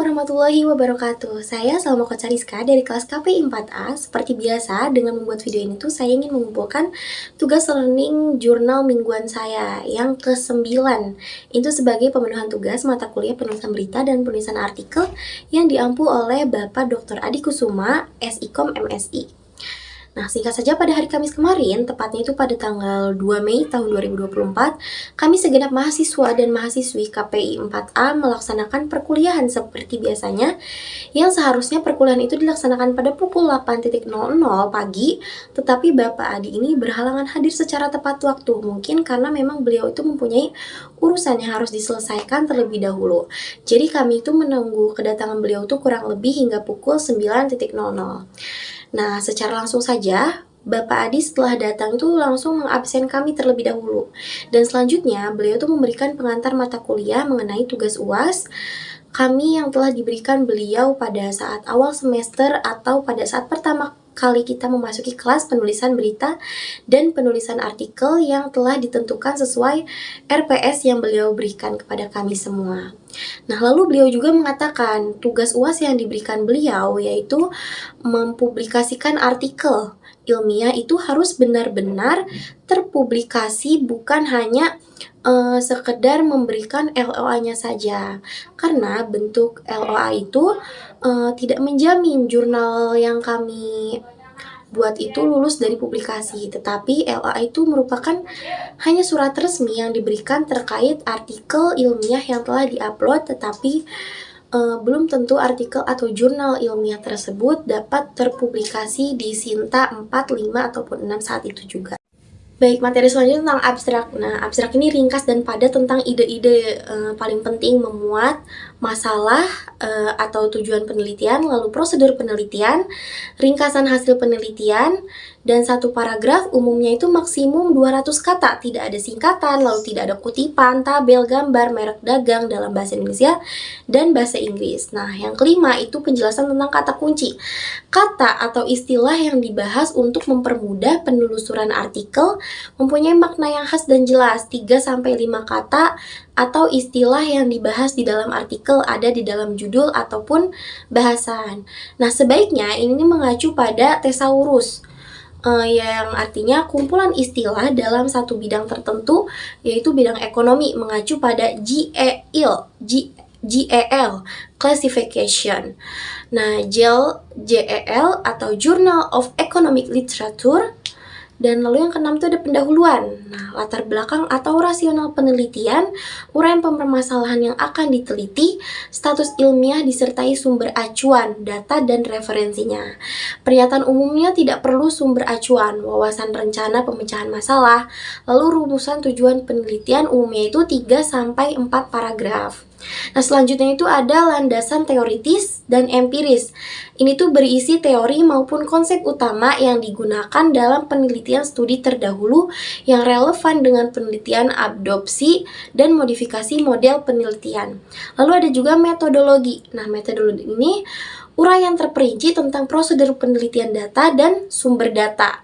warahmatullahi wabarakatuh. Saya Salma Kocariska dari kelas KPI 4A. Seperti biasa, dengan membuat video ini tuh saya ingin mengumpulkan tugas learning jurnal mingguan saya yang ke-9. Itu sebagai pemenuhan tugas mata kuliah penulisan berita dan penulisan artikel yang diampu oleh Bapak Dr. Adi Kusuma, SIKOM MSI. Nah, singkat saja pada hari Kamis kemarin, tepatnya itu pada tanggal 2 Mei tahun 2024, kami segenap mahasiswa dan mahasiswi KPI 4A melaksanakan perkuliahan seperti biasanya, yang seharusnya perkuliahan itu dilaksanakan pada pukul 8.00 pagi, tetapi Bapak Adi ini berhalangan hadir secara tepat waktu, mungkin karena memang beliau itu mempunyai urusan yang harus diselesaikan terlebih dahulu. Jadi kami itu menunggu kedatangan beliau itu kurang lebih hingga pukul 9.00. Nah, secara langsung saja, Bapak Adi setelah datang itu langsung mengabsen kami terlebih dahulu. Dan selanjutnya, beliau itu memberikan pengantar mata kuliah mengenai tugas UAS kami yang telah diberikan beliau pada saat awal semester atau pada saat pertama kali kita memasuki kelas penulisan berita dan penulisan artikel yang telah ditentukan sesuai RPS yang beliau berikan kepada kami semua. Nah, lalu beliau juga mengatakan tugas UAS yang diberikan beliau yaitu mempublikasikan artikel ilmiah itu harus benar-benar terpublikasi, bukan hanya sekedar memberikan LOA-nya saja. Karena bentuk LOA itu tidak menjamin jurnal yang kami buat itu lulus dari publikasi, tetapi LOA itu merupakan hanya surat resmi yang diberikan terkait artikel ilmiah yang telah diupload, tetapi belum tentu artikel atau jurnal ilmiah tersebut dapat terpublikasi di Sinta 4, 5, ataupun 6 saat itu juga. Baik, materi selanjutnya tentang abstrak. Nah, abstrak ini ringkas dan padat tentang ide-ide paling penting memuat masalah atau tujuan penelitian, lalu prosedur penelitian, ringkasan hasil penelitian, dan satu paragraf umumnya itu maksimum 200 kata, tidak ada singkatan, lalu tidak ada kutipan, tabel, gambar, merek dagang dalam bahasa Indonesia dan bahasa Inggris. Nah, yang kelima itu penjelasan tentang kata kunci. Kata atau istilah yang dibahas untuk mempermudah penelusuran artikel mempunyai makna yang khas dan jelas. 3-5 kata atau istilah yang dibahas di dalam artikel ada di dalam judul ataupun bahasan. Nah, sebaiknya ini mengacu pada thesaurus, yang artinya kumpulan istilah dalam satu bidang tertentu, yaitu bidang ekonomi, mengacu pada GEL, classification. Nah, GEL atau Journal of Economic Literature. Dan lalu yang keenam itu ada pendahuluan. Nah, latar belakang atau rasional penelitian, uraian permasalahan yang akan diteliti, status ilmiah disertai sumber acuan, data dan referensinya. Pernyataan umumnya tidak perlu sumber acuan, wawasan rencana pemecahan masalah, lalu rumusan tujuan penelitian umumnya itu 3-4 paragraf. Nah, selanjutnya itu ada landasan teoritis dan empiris. Ini tuh berisi teori maupun konsep utama yang digunakan dalam penelitian studi terdahulu yang relevan dengan penelitian adopsi dan modifikasi model penelitian. Lalu ada juga metodologi. Nah, metodologi ini uraian terperinci tentang prosedur penelitian data dan sumber data.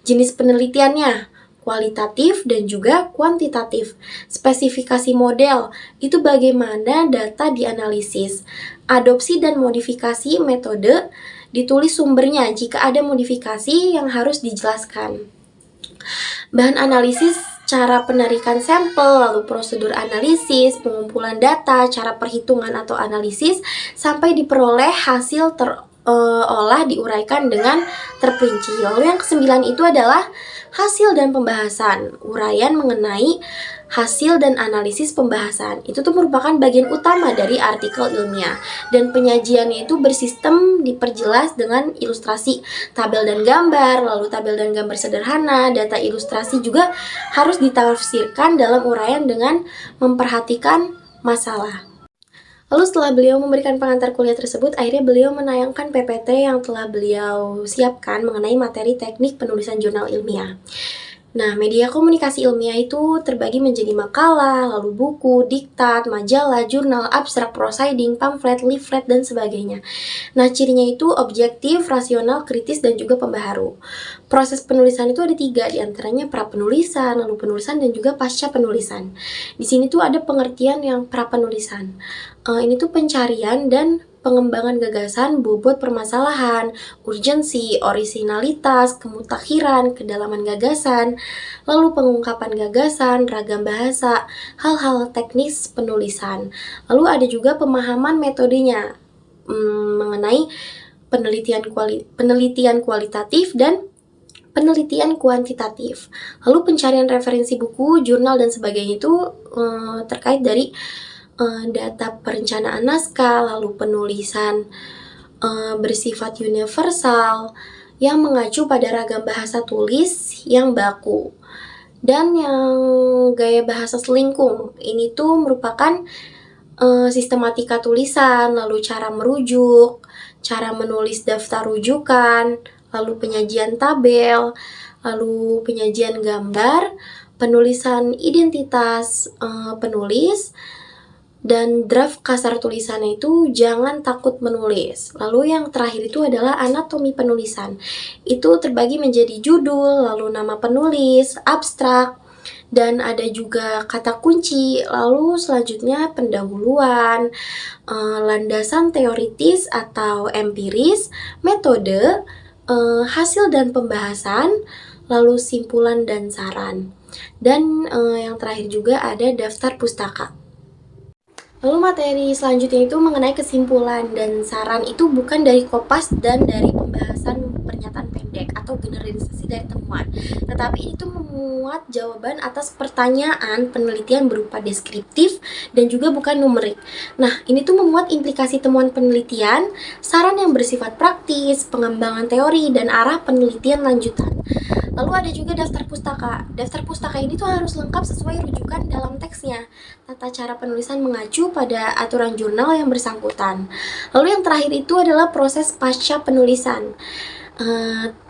Jenis penelitiannya kualitatif dan juga kuantitatif. Spesifikasi model, itu bagaimana data dianalisis. Adopsi dan modifikasi metode, ditulis sumbernya jika ada modifikasi yang harus dijelaskan. Bahan analisis, cara penarikan sampel, lalu prosedur analisis, pengumpulan data, cara perhitungan atau analisis, sampai diperoleh hasil terolah diuraikan dengan terperinci. Lalu yang ke-9 itu adalah hasil dan pembahasan, uraian mengenai hasil dan analisis pembahasan. Itu tuh merupakan bagian utama dari artikel ilmiah. Dan penyajiannya itu bersistem diperjelas dengan ilustrasi, tabel dan gambar, lalu tabel dan gambar sederhana, data ilustrasi juga harus ditafsirkan dalam uraian dengan memperhatikan masalah. Lalu setelah beliau memberikan pengantar kuliah tersebut, akhirnya beliau menayangkan PPT yang telah beliau siapkan mengenai materi teknik penulisan jurnal ilmiah. Nah, media komunikasi ilmiah itu terbagi menjadi makalah, lalu buku, diktat, majalah, jurnal, abstrak, prosiding, pamflet, leaflet, dan sebagainya. Nah, cirinya itu objektif, rasional, kritis, dan juga pembaharu. Proses penulisan itu ada 3, diantaranya pra-penulisan, lalu penulisan, dan juga pasca penulisan. Di sini tuh ada pengertian yang pra-penulisan. Ini tuh pencarian dan pengembangan gagasan, bobot permasalahan, urgensi, orisinalitas, kemutakhiran, kedalaman gagasan, lalu pengungkapan gagasan, ragam bahasa, hal-hal teknis penulisan. Lalu ada juga pemahaman metodenya mengenai penelitian kualitatif dan penelitian kuantitatif. Lalu pencarian referensi buku, jurnal, dan sebagainya itu terkait dari data perencanaan naskah, lalu penulisan bersifat universal yang mengacu pada ragam bahasa tulis yang baku. Dan yang gaya bahasa selingkung, ini tuh merupakan sistematika tulisan, lalu cara merujuk, cara menulis daftar rujukan, lalu penyajian tabel, lalu penyajian gambar, penulisan identitas penulis, dan draft kasar tulisannya itu jangan takut menulis. Lalu yang terakhir itu adalah anatomi penulisan. Itu terbagi menjadi judul, lalu nama penulis, abstrak, dan ada juga kata kunci. Lalu selanjutnya pendahuluan, landasan teoritis atau empiris, metode, hasil dan pembahasan, lalu simpulan dan saran. Dan yang terakhir juga ada daftar pustaka. Lalu materi selanjutnya itu mengenai kesimpulan dan saran itu bukan dari kopas dan dari pembahasan pernyataan pendek atau generalisasi dari temuan, tetapi itu memuat jawaban atas pertanyaan penelitian berupa deskriptif dan juga bukan numerik. Nah, ini tuh memuat implikasi temuan penelitian, saran yang bersifat praktis, pengembangan teori, dan arah penelitian lanjutan. Lalu ada juga daftar pustaka. Daftar pustaka ini tuh harus lengkap sesuai rujukan dalam teksnya. Tata cara penulisan mengacu pada aturan jurnal yang bersangkutan. Lalu yang terakhir itu adalah proses pasca penulisan.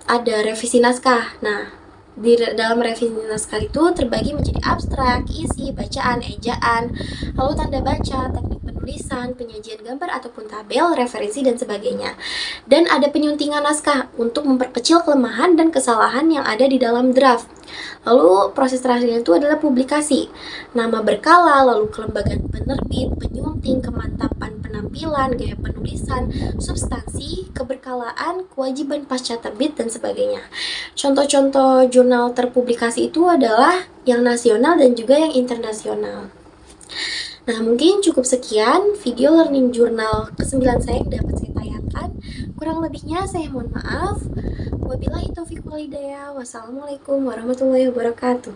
Ada revisi naskah. Nah, di dalam revisi naskah itu terbagi menjadi abstrak, isi, bacaan, ejaan, lalu tanda baca, teknik penulisan, penyajian gambar ataupun tabel, referensi, dan sebagainya. Dan ada penyuntingan naskah untuk memperkecil kelemahan dan kesalahan yang ada di dalam draft. Lalu proses terakhir itu adalah publikasi. Nama berkala, lalu kelembagaan penerbit, penyunting, kemantapan penampilan, gaya penulisan, substansi, keberkalaan, kewajiban pasca terbit, dan sebagainya. Contoh-contoh jurnal terpublikasi itu adalah yang nasional dan juga yang internasional. Nah, mungkin cukup sekian video learning journal ke-9 saya yang dapat saya tayangkan. Kurang lebihnya saya mohon maaf. Wabillahi taufiq wal hidayah. Wassalamualaikum warahmatullahi wabarakatuh.